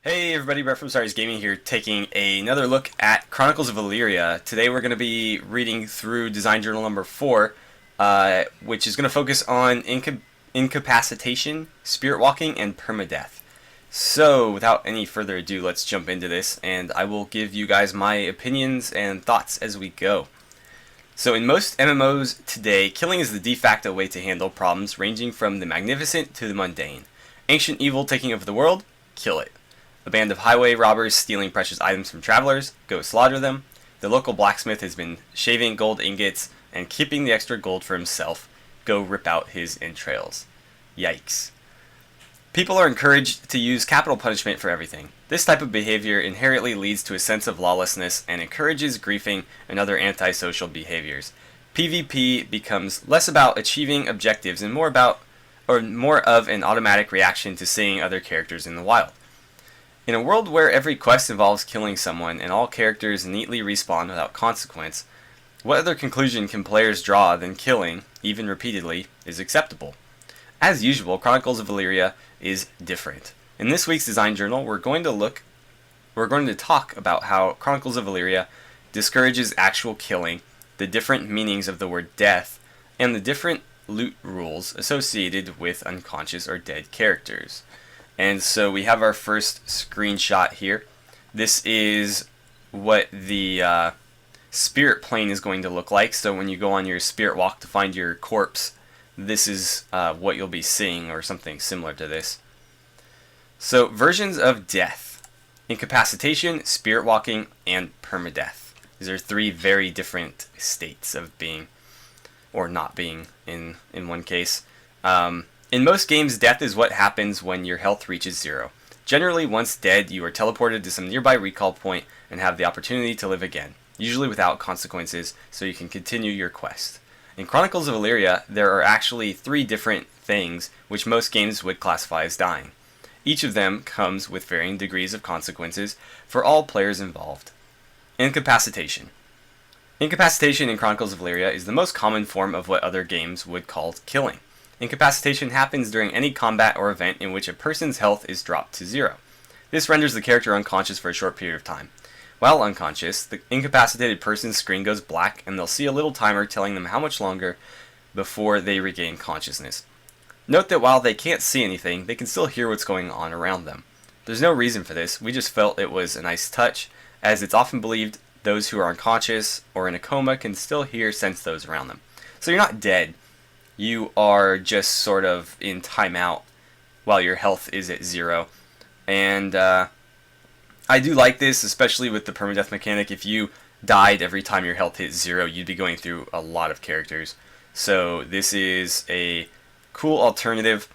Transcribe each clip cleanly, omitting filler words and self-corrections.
Hey everybody, Brett from AstartesGaming here, taking another look at Chronicles of Elyria. Today we're going to be reading through Design Journal number 4, which is going to focus on incapacitation, spirit walking, and permadeath. So, without any further ado, let's jump into this, and I will give you guys my opinions and thoughts as we go. So in most MMOs today, killing is the de facto way to handle problems ranging from the magnificent to the mundane. Ancient evil taking over the world? Kill it. A band of highway robbers stealing precious items from travelers? Go slaughter them. The local blacksmith has been shaving gold ingots and keeping the extra gold for himself. Go rip out his entrails. Yikes. People are encouraged to use capital punishment for everything. This type of behavior inherently leads to a sense of lawlessness and encourages griefing and other antisocial behaviors. PvP becomes less about achieving objectives and more of an automatic reaction to seeing other characters in the wild. In a world where every quest involves killing someone and all characters neatly respawn without consequence, what other conclusion can players draw than killing, even repeatedly, is acceptable? As usual, Chronicles of Elyria is different. In this week's design journal, we're going to talk about how Chronicles of Elyria discourages actual killing, the different meanings of the word death, and the different loot rules associated with unconscious or dead characters. And so we have our first screenshot here. This is what the spirit plane is going to look like. So when you go on your spirit walk to find your corpse, this is what you'll be seeing, or something similar to this. So versions of death: incapacitation, spirit walking, and permadeath. These are three very different states of being, or not being in one case. In most games, death is what happens when your health reaches 0. Generally, once dead, you are teleported to some nearby recall point and have the opportunity to live again, usually without consequences, so you can continue your quest. In Chronicles of Elyria, there are actually 3 different things which most games would classify as dying. Each of them comes with varying degrees of consequences for all players involved. Incapacitation. Incapacitation in Chronicles of Elyria is the most common form of what other games would call killing. Incapacitation happens during any combat or event in which a person's health is dropped to 0. This renders the character unconscious for a short period of time. While unconscious, the incapacitated person's screen goes black and they'll see a little timer telling them how much longer before they regain consciousness. Note that while they can't see anything, they can still hear what's going on around them. There's no reason for this, we just felt it was a nice touch, as it's often believed those who are unconscious or in a coma can still sense those around them. So you're not dead. You are just sort of in timeout while your health is at 0. And I do like this, especially with the permadeath mechanic. If you died every time your health hit 0, you'd be going through a lot of characters. So this is a cool alternative,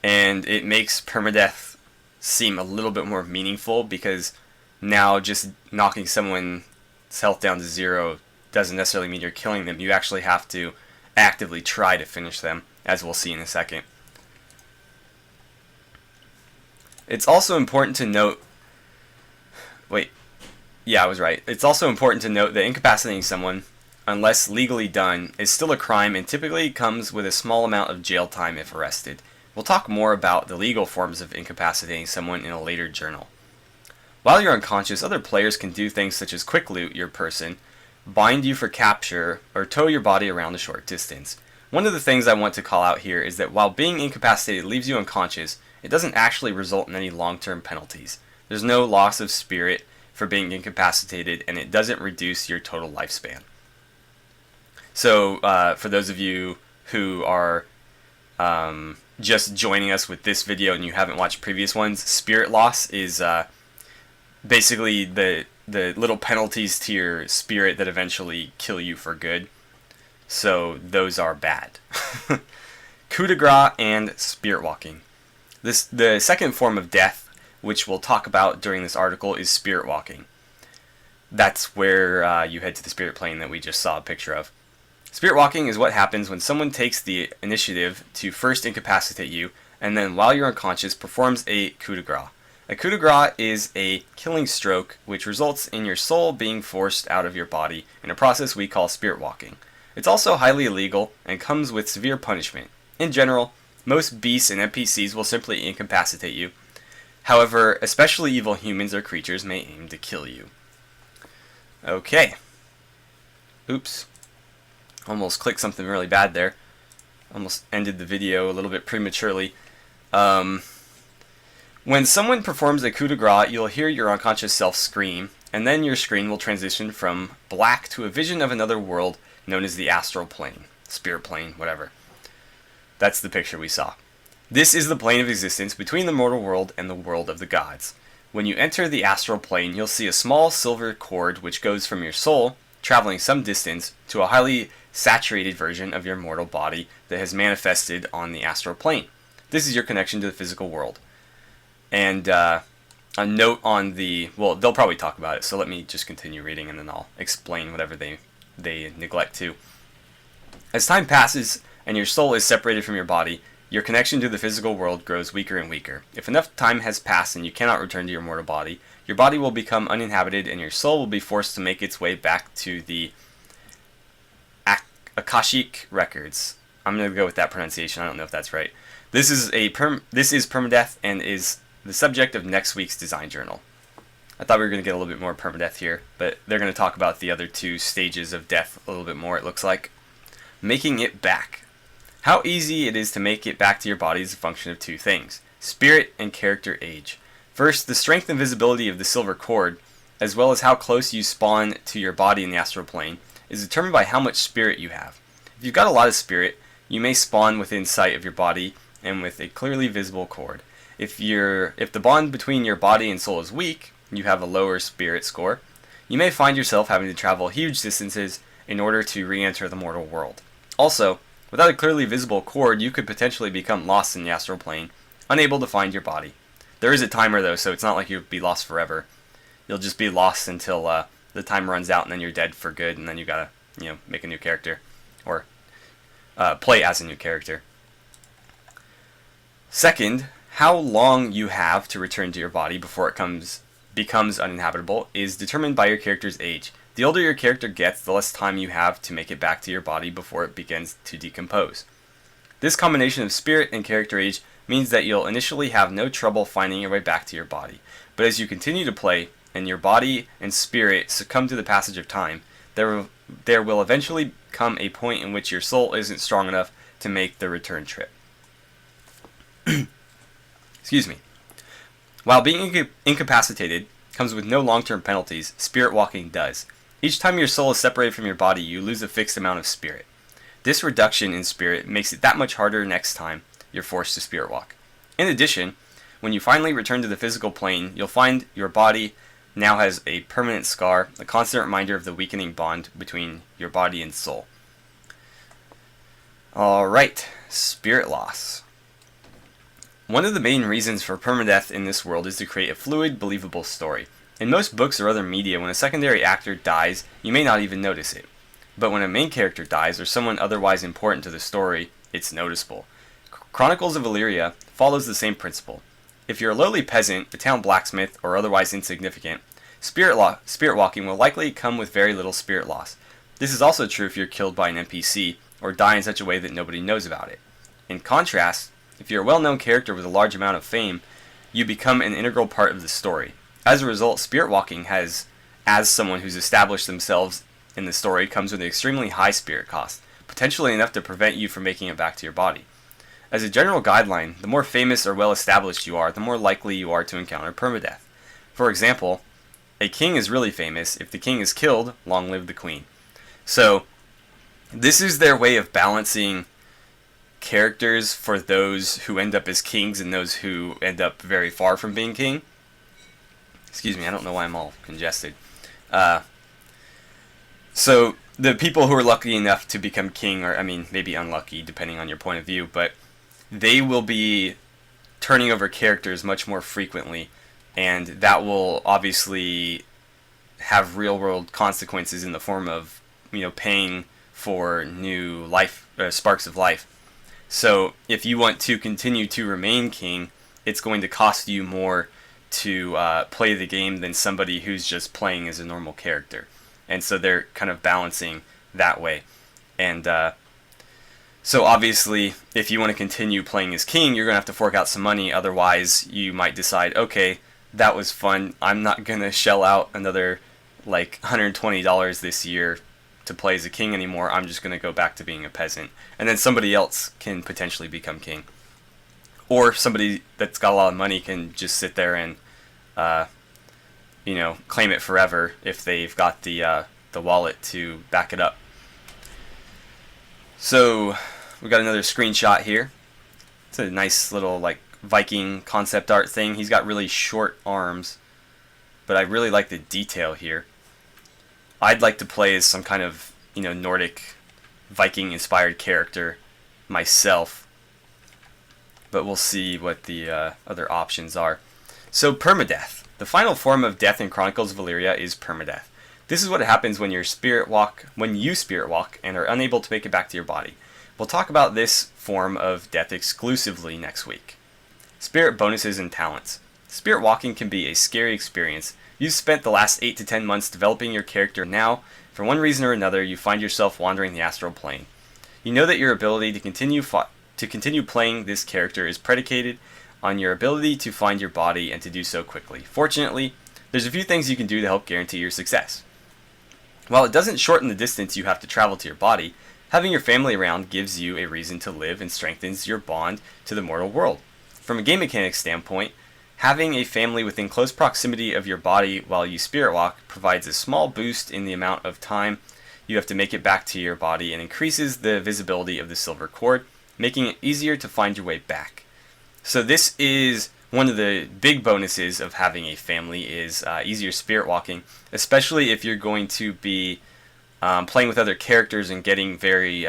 and it makes permadeath seem a little bit more meaningful, because now just knocking someone's health down to 0 doesn't necessarily mean you're killing them. You actually have to actively try to finish them, as we'll see in a second. It's also important to note... I was right. It's also important to note that incapacitating someone, unless legally done, is still a crime and typically comes with a small amount of jail time if arrested. We'll talk more about the legal forms of incapacitating someone in a later journal. While you're unconscious, other players can do things such as quick loot your person, bind you for capture, or tow your body around a short distance. One of the things I want to call out here is that while being incapacitated leaves you unconscious, it doesn't actually result in any long-term penalties. There's no loss of spirit for being incapacitated, and it doesn't reduce your total lifespan. So, for those of you who are just joining us with this video and you haven't watched previous ones, spirit loss is basically the little penalties to your spirit that eventually kill you for good. So those are bad. Coup de grace and spirit walking. The second form of death, which we'll talk about during this article, is spirit walking. That's where you head to the spirit plane that we just saw a picture of. Spirit walking is what happens when someone takes the initiative to first incapacitate you, and then while you're unconscious performs a coup de grace. A coup de grace is a killing stroke which results in your soul being forced out of your body in a process we call spirit walking. It's also highly illegal and comes with severe punishment. In general, most beasts and NPCs will simply incapacitate you. However, especially evil humans or creatures may aim to kill you. Okay. Oops. Almost clicked something really bad there. Almost ended the video a little bit prematurely. When someone performs a coup de grace, you'll hear your unconscious self scream, and then your screen will transition from black to a vision of another world known as the astral plane, spirit plane, whatever. That's the picture we saw. This is the plane of existence between the mortal world and the world of the gods. When you enter the astral plane, you'll see a small silver cord which goes from your soul, traveling some distance, to a highly saturated version of your mortal body that has manifested on the astral plane. This is your connection to the physical world. And a note on well, they'll probably talk about it, so let me just continue reading and then I'll explain whatever they neglect to. As time passes and your soul is separated from your body, your connection to the physical world grows weaker and weaker. If enough time has passed and you cannot return to your mortal body, your body will become uninhabited and your soul will be forced to make its way back to the Akashic records. I'm going to go with that pronunciation. I don't know if that's right. This is permadeath and is the subject of next week's design journal. I thought we were going to get a little bit more permadeath here, but they're going to talk about the other two stages of death a little bit more, it looks like. Making it back. How easy it is to make it back to your body is a function of two things: spirit and character age. First, the strength and visibility of the silver cord, as well as how close you spawn to your body in the astral plane, is determined by how much spirit you have. If you've got a lot of spirit, you may spawn within sight of your body and with a clearly visible cord. If the bond between your body and soul is weak, you have a lower spirit score, you may find yourself having to travel huge distances in order to re-enter the mortal world. Also, without a clearly visible cord, you could potentially become lost in the astral plane, unable to find your body. There is a timer though, so it's not like you'll be lost forever. You'll just be lost until the time runs out and then you're dead for good, and then you gotta, make a new character. Or play as a new character. Second, how long you have to return to your body before it becomes uninhabitable is determined by your character's age. The older your character gets, the less time you have to make it back to your body before it begins to decompose. This combination of spirit and character age means that you'll initially have no trouble finding your way back to your body. But as you continue to play, and your body and spirit succumb to the passage of time, there will eventually come a point in which your soul isn't strong enough to make the return trip. Excuse me. While being incapacitated comes with no long-term penalties, spirit walking does. Each time your soul is separated from your body, you lose a fixed amount of spirit. This reduction in spirit makes it that much harder next time you're forced to spirit walk. In addition, when you finally return to the physical plane, you'll find your body now has a permanent scar, a constant reminder of the weakening bond between your body and soul. Alright, spirit loss. One of the main reasons for permadeath in this world is to create a fluid, believable story. In most books or other media, when a secondary actor dies, you may not even notice it. But when a main character dies, or someone otherwise important to the story, it's noticeable. Chronicles of Elyria follows the same principle. If you're a lowly peasant, a town blacksmith, or otherwise insignificant, spirit walking will likely come with very little spirit loss. This is also true if you're killed by an NPC, or die in such a way that nobody knows about it. In contrast, if you're a well-known character with a large amount of fame, you become an integral part of the story. As a result, spirit walking as someone who's established themselves in the story, comes with an extremely high spirit cost, potentially enough to prevent you from making it back to your body. As a general guideline, the more famous or well-established you are, the more likely you are to encounter permadeath. For example, a king is really famous. If the king is killed, long live the queen. So, this is their way of balancing characters for those who end up as kings and those who end up very far from being king. Excuse me, I don't know why I'm all congested. So, the people who are lucky enough to become king, or maybe unlucky, depending on your point of view, but they will be turning over characters much more frequently, and that will obviously have real-world consequences in the form of, paying for new life, sparks of life. So, if you want to continue to remain king, it's going to cost you more to play the game than somebody who's just playing as a normal character. And so they're kind of balancing that way. And So obviously, if you want to continue playing as king, you're going to have to fork out some money. Otherwise, you might decide, okay, that was fun. I'm not going to shell out another like $120 this year to play as a king anymore. I'm just going to go back to being a peasant. And then somebody else can potentially become king. Or somebody that's got a lot of money can just sit there and, claim it forever if they've got the wallet to back it up. So we got another screenshot here. It's a nice little like Viking concept art thing. He's got really short arms, but I really like the detail here. I'd like to play as some kind of Nordic Viking inspired character myself, but we'll see what the other options are. So permadeath. The final form of death in Chronicles of Elyria is permadeath. This is what happens when you spirit walk and are unable to make it back to your body. We'll talk about this form of death exclusively next week. Spirit bonuses and talents. Spirit walking can be a scary experience. You've spent the last 8 to 10 months developing your character. Now, for one reason or another, you find yourself wandering the astral plane. You know that your ability to continue playing this character is predicated on your ability to find your body and to do so quickly. Fortunately, there's a few things you can do to help guarantee your success. While it doesn't shorten the distance you have to travel to your body, having your family around gives you a reason to live and strengthens your bond to the mortal world. From a game mechanics standpoint, having a family within close proximity of your body while you spirit walk provides a small boost in the amount of time you have to make it back to your body and increases the visibility of the silver cord, making it easier to find your way back. So this is one of the big bonuses of having a family is easier spirit walking, especially if you're going to be playing with other characters and getting very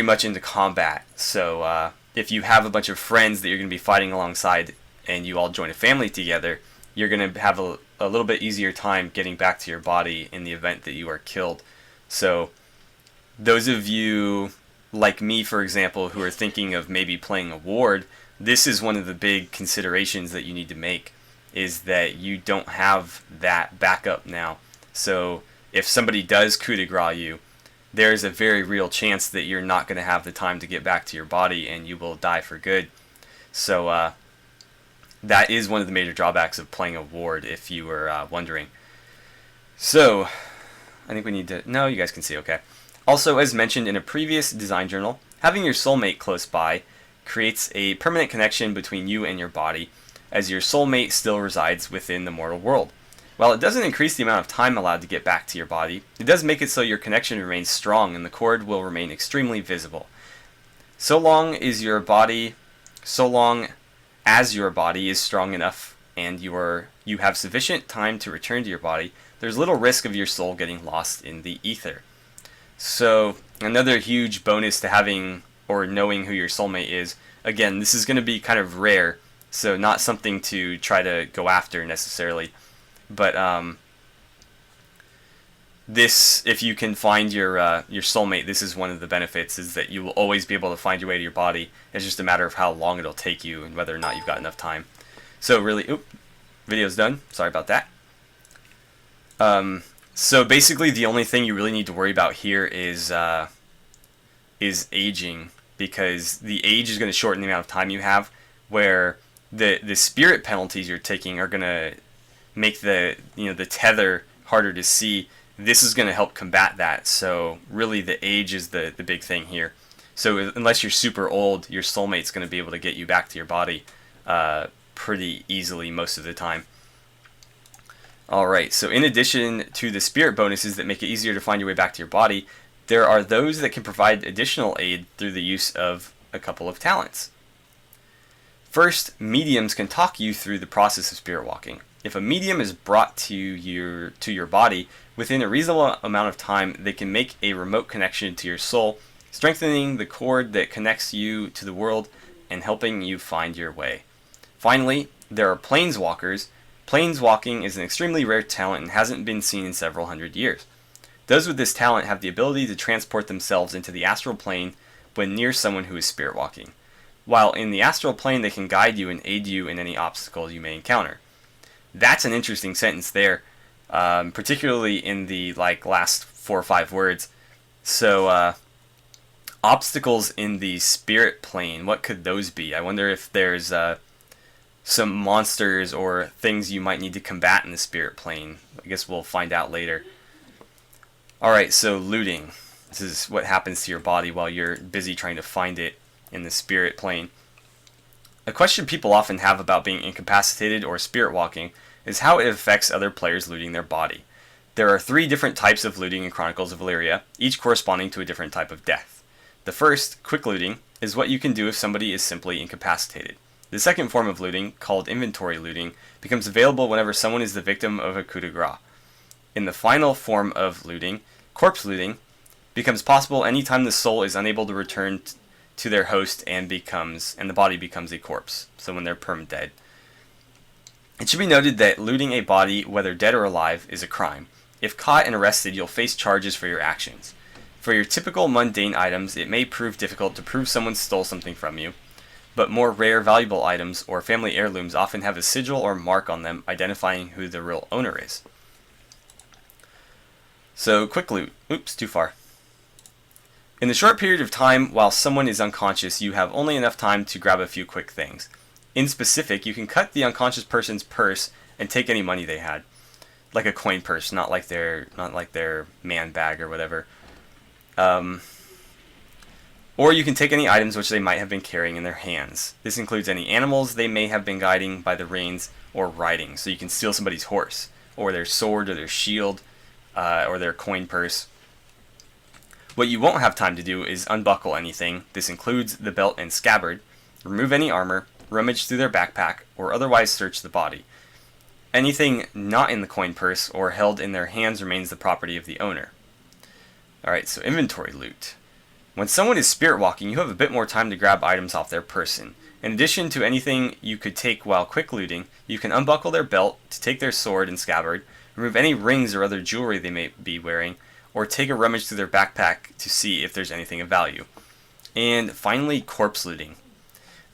much into combat. So if you have a bunch of friends that you're going to be fighting alongside and you all join a family together, you're going to have a little bit easier time getting back to your body in the event that you are killed. So those of you like me, for example, who are thinking of maybe playing a ward, this is one of the big considerations that you need to make, is that you don't have that backup now. So if somebody does coup de grace you, there's a very real chance that you're not going to have the time to get back to your body and you will die for good. So that is one of the major drawbacks of playing a ward, if you were wondering. So I think we need to... No, you guys can see okay. Also, as mentioned in a previous design journal, having your soulmate close by creates a permanent connection between you and your body, as your soulmate still resides within the mortal world. While it doesn't increase the amount of time allowed to get back to your body, it does make it so your connection remains strong and the cord will remain extremely visible. So long as your body is strong enough and you have sufficient time to return to your body, there's little risk of your soul getting lost in the ether. So another huge bonus to having or knowing who your soulmate is, again, this is going to be kind of rare, so not something to try to go after necessarily, but this, if you can find your soulmate, this is one of the benefits, is that you will always be able to find your way to your body. It's just a matter of how long it'll take you and whether or not you've got enough time. So really, video's done, sorry about that. So basically, the only thing you really need to worry about here is aging, because the age is going to shorten the amount of time you have. Where the spirit penalties you're taking are going to make the tether harder to see. This is going to help combat that. So really, the age is the big thing here. So unless you're super old, your soulmate's going to be able to get you back to your body pretty easily most of the time. Alright, so in addition to the spirit bonuses that make it easier to find your way back to your body, there are those that can provide additional aid through the use of a couple of talents. First, mediums can talk you through the process of spirit walking. If a medium is brought to your body, within a reasonable amount of time, they can make a remote connection to your soul, strengthening the cord that connects you to the world and helping you find your way. Finally, there are planeswalkers. Planeswalking is an extremely rare talent and hasn't been seen in several hundred years. Those with this talent have the ability to transport themselves into the astral plane when near someone who is spirit walking. While in the astral plane, they can guide you and aid you in any obstacles you may encounter. That's an interesting sentence there, particularly in the last 4 or 5 words. So, obstacles in the spirit plane, what could those be? I wonder if there's some monsters or things you might need to combat in the spirit plane. I guess we'll find out later. Alright, so looting. This is what happens to your body while you're busy trying to find it in the spirit plane. A question people often have about being incapacitated or spirit walking is how it affects other players looting their body. There are 3 different types of looting in Chronicles of Elyria, each corresponding to a different type of death. The first, quick looting, is what you can do if somebody is simply incapacitated. The second form of looting, called inventory looting, becomes available whenever someone is the victim of a coup de grace. In the final form of looting, corpse looting, becomes possible anytime the soul is unable to return to their host and the body becomes a corpse, so when they're perma-dead. It should be noted that looting a body, whether dead or alive, is a crime. If caught and arrested, you'll face charges for your actions. For your typical mundane items, it may prove difficult to prove someone stole something from you, but more rare, valuable items or family heirlooms often have a sigil or mark on them identifying who the real owner is. So, quick loot. Oops, too far. In the short period of time while someone is unconscious, you have only enough time to grab a few quick things. In specific, you can cut the unconscious person's purse and take any money they had. Like a coin purse, not like their man bag or whatever. Or you can take any items which they might have been carrying in their hands. This includes any animals they may have been guiding by the reins or riding. So you can steal somebody's horse, or their sword, or their shield, or their coin purse. What you won't have time to do is unbuckle anything. This includes the belt and scabbard, remove any armor, rummage through their backpack, or otherwise search the body. Anything not in the coin purse or held in their hands remains the property of the owner. Alright, so inventory loot. When someone is spirit walking, you have a bit more time to grab items off their person. In addition to anything you could take while quick looting, you can unbuckle their belt to take their sword and scabbard, remove any rings or other jewelry they may be wearing, or take a rummage through their backpack to see if there's anything of value. And finally, corpse looting.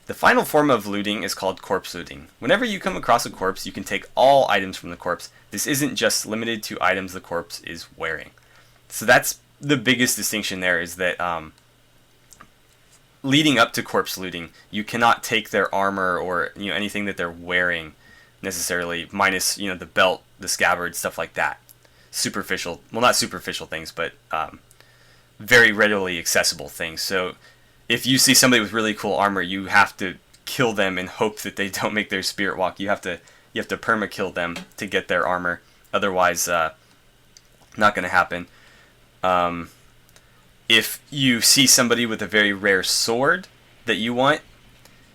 The final form of looting is called corpse looting. Whenever you come across a corpse, you can take all items from the corpse. This isn't just limited to items the corpse is wearing. So that's the biggest distinction there, is that leading up to corpse looting, you cannot take their armor or anything that they're wearing necessarily, minus the belt, the scabbard, stuff like that. Superficial, well, not superficial things, but very readily accessible things. So if you see somebody with really cool armor, you have to kill them and hope that they don't make their spirit walk. You have to perma kill them to get their armor. Otherwise, not going to happen. If you see somebody with a very rare sword that you want,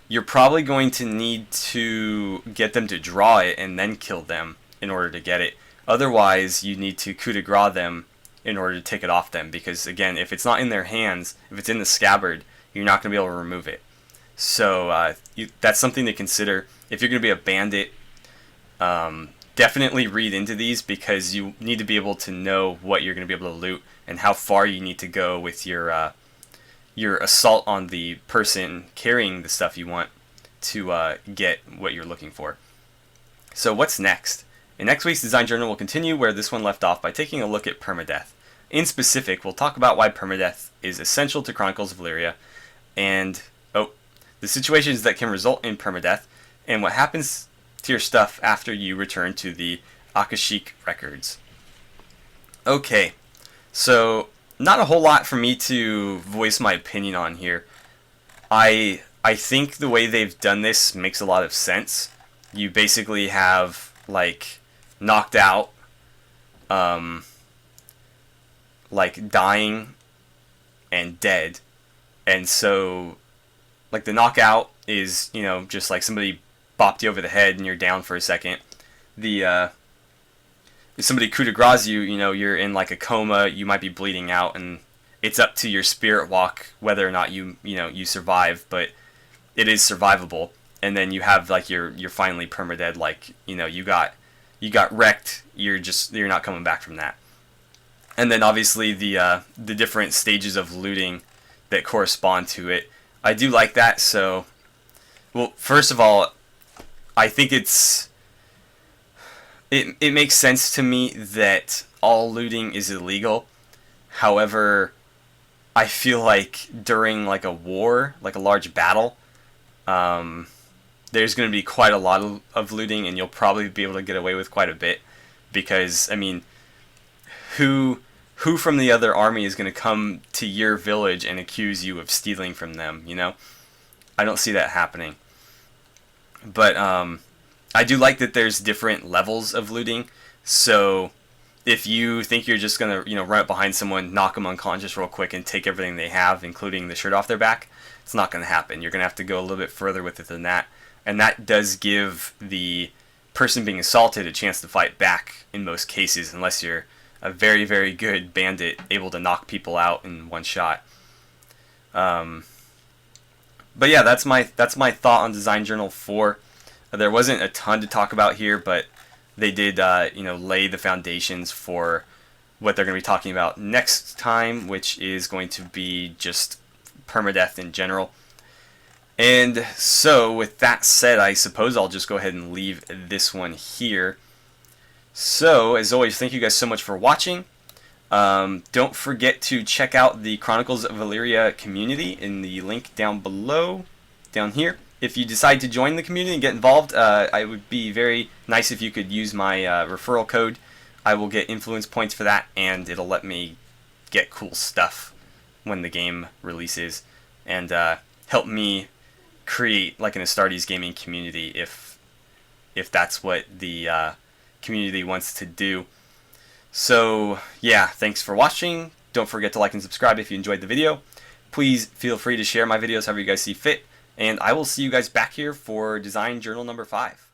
you're probably going to need to get them to draw it and then kill them in order to get it. Otherwise, you need to coup de grace them in order to take it off them, because again, if it's not in their hands, if it's in the scabbard, you're not going to be able to remove it. So that's something to consider. If you're going to be a bandit, definitely read into these, because you need to be able to know what you're going to be able to loot and how far you need to go with your assault on the person carrying the stuff you want to get what you're looking for. So what's next? In next week's Design Journal, we'll continue where this one left off by taking a look at permadeath. In specific, we'll talk about why permadeath is essential to Chronicles of Elyria, and the situations that can result in permadeath, and what happens to your stuff after you return to the Akashic records. Okay, so not a whole lot for me to voice my opinion on here. I think the way they've done this makes a lot of sense. You basically have knocked out, dying and dead, and so the knockout is just like somebody bopped you over the head and you're down for a second. If somebody coup de grace you, you're in a coma, you might be bleeding out, and it's up to your spirit walk whether or not you survive, but it is survivable. And then you have you're finally permadead, you got wrecked, you're not coming back from that. And then obviously the different stages of looting that correspond to it. I do like that. So, well, first of all, I think it makes sense to me that all looting is illegal. However, I feel like during like a war, like a large battle, there's going to be quite a lot of looting, and you'll probably be able to get away with quite a bit. Because I mean, who from the other army is going to come to your village and accuse you of stealing from them? You know, I don't see that happening. But I do like that there's different levels of looting. So if you think you're just gonna, run up behind someone, knock them unconscious real quick, and take everything they have, including the shirt off their back, it's not gonna happen. You're gonna have to go a little bit further with it than that, and that does give the person being assaulted a chance to fight back in most cases, unless you're a very, very good bandit able to knock people out in one shot. But yeah, that's my thought on Design Journal 4. There wasn't a ton to talk about here, but they did lay the foundations for what they're going to be talking about next time, which is going to be just permadeath in general. And so with that said, I suppose I'll just go ahead and leave this one here. So as always, thank you guys so much for watching. Don't forget to check out the Chronicles of Elyria community in the link down below, down here. If you decide to join the community and get involved, I would be very nice if you could use my referral code. I will get influence points for that, and it'll let me get cool stuff when the game releases, and help me create like an AstartesGaming community if that's what the community wants to do. So yeah, thanks for watching. Don't forget to like and subscribe if you enjoyed the video. Please feel free to share my videos however you guys see fit. And I will see you guys back here for Design Journal number 5.